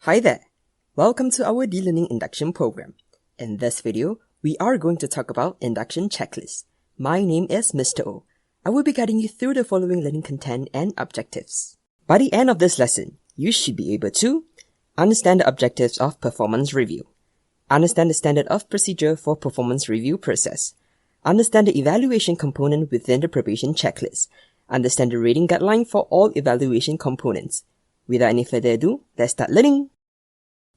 Hi there! Welcome to our e-learning induction program. In this video, we are going to talk about induction checklist. My name is Mr. O. I will be guiding you through the following learning content and objectives. By the end of this lesson, you should be able to understand the objectives of performance review, understand the standard of procedure for performance review process, understand the evaluation component within the probation checklist, understand the rating guideline for all evaluation components. Without any further ado, let's start learning.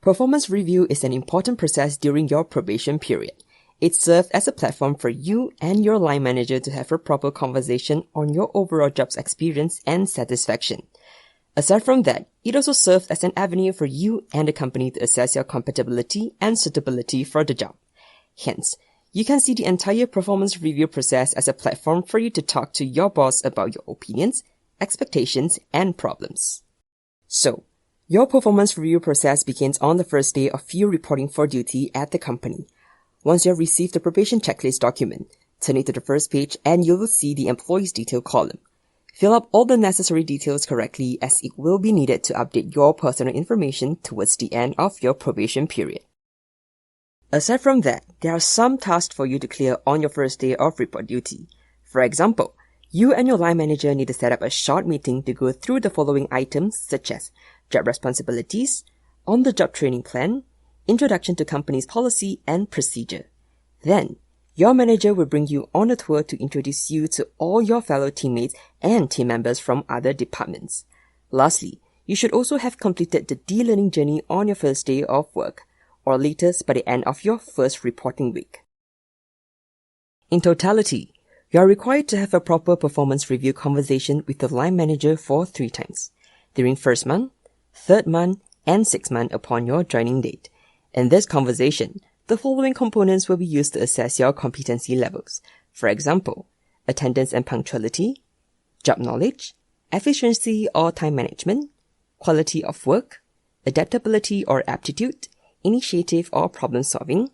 Performance review is an important process during your probation period. It serves as a platform for you and your line manager to have a proper conversation on your overall job's experience and satisfaction. Aside from that, it also serves as an avenue for you and the company to assess your compatibility and suitability for the job. Hence, you can see the entire performance review process as a platform for you to talk to your boss about your opinions, expectations, and problems. So, your performance review process begins on the first day of you reporting for duty at the company. Once you have received the probation checklist document, turn it to the first page and you will see the employee's detail column. Fill up all the necessary details correctly as it will be needed to update your personal information towards the end of your probation period. Aside from that, there are some tasks for you to clear on your first day of report duty. For example, you and your line manager need to set up a short meeting to go through the following items such as job responsibilities, on-the-job training plan, introduction to company's policy and procedure. Then, your manager will bring you on a tour to introduce you to all your fellow teammates and team members from other departments. Lastly, you should also have completed the de-learning journey on your first day of work, or latest by the end of your first reporting week. In totality, you are required to have a proper performance review conversation with the line manager for 3 times, during first month, third month, and 6th month upon your joining date. In this conversation, the following components will be used to assess your competency levels. For example, attendance and punctuality, job knowledge, efficiency or time management, quality of work, adaptability or aptitude, initiative or problem solving,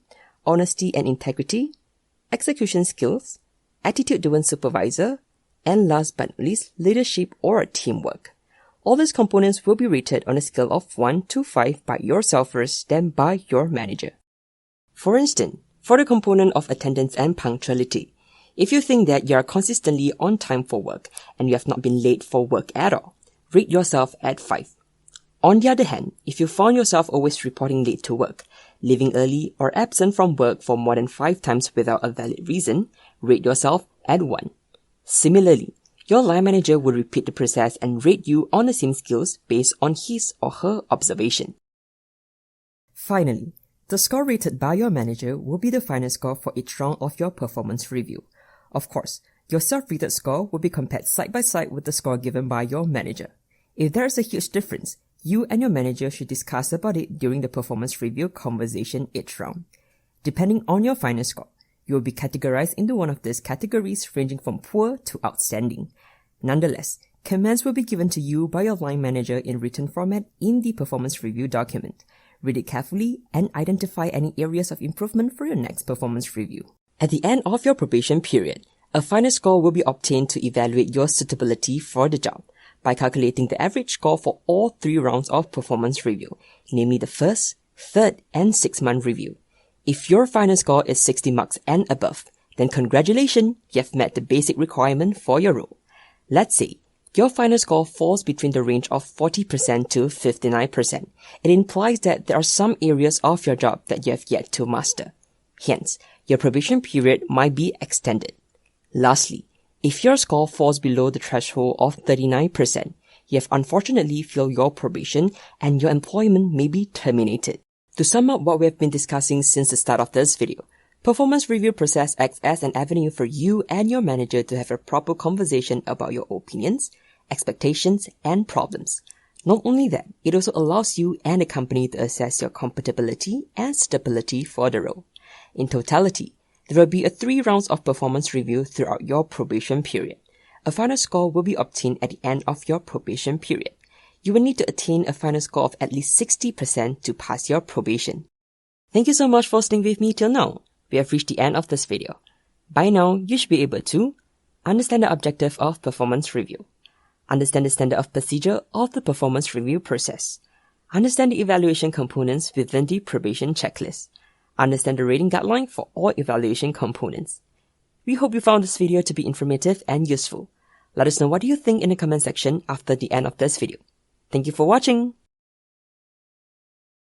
honesty and integrity, execution skills, attitude towards supervisor, and last but not least, leadership or teamwork. All these components will be rated on a scale of 1 to 5 by yourself first, then by your manager. For instance, for the component of attendance and punctuality, if you think that you are consistently on time for work and you have not been late for work at all, rate yourself at 5. On the other hand, if you found yourself always reporting late to work, leaving early or absent from work for more than 5 times without a valid reason, rate yourself at 1. Similarly, your line manager will repeat the process and rate you on the same skills based on his or her observation. Finally, the score rated by your manager will be the final score for each round of your performance review. Of course, your self-rated score will be compared side by side with the score given by your manager. If there is a huge difference, you and your manager should discuss about it during the performance review conversation each round. Depending on your final score, you will be categorized into one of these categories ranging from poor to outstanding. Nonetheless, comments will be given to you by your line manager in written format in the performance review document. Read it carefully and identify any areas of improvement for your next performance review. At the end of your probation period, a final score will be obtained to evaluate your suitability for the job by calculating the average score for all 3 rounds of performance review, namely the first, third, and 6th month review. If your final score is 60 marks and above, then congratulations, you have met the basic requirement for your role. Let's say your final score falls between the range of 40% to 59%. It implies that there are some areas of your job that you have yet to master. Hence, your probation period might be extended. Lastly, if your score falls below the threshold of 39%, you have unfortunately failed your probation and your employment may be terminated. To sum up what we have been discussing since the start of this video, performance review process acts as an avenue for you and your manager to have a proper conversation about your opinions, expectations, and problems. Not only that, it also allows you and the company to assess your compatibility and stability for the role. In totality, there will be 3 rounds of performance review throughout your probation period. A final score will be obtained at the end of your probation period. You will need to attain a final score of at least 60% to pass your probation. Thank you so much for staying with me till now. We have reached the end of this video. By now, you should be able to understand the objective of performance review, understand the standard of procedure of the performance review process, Understand the evaluation components within the probation checklist. Understand the rating guideline for all evaluation components. We hope you found this video to be informative and useful. Let us know what you think in the comment section after the end of this video. Thank you for watching.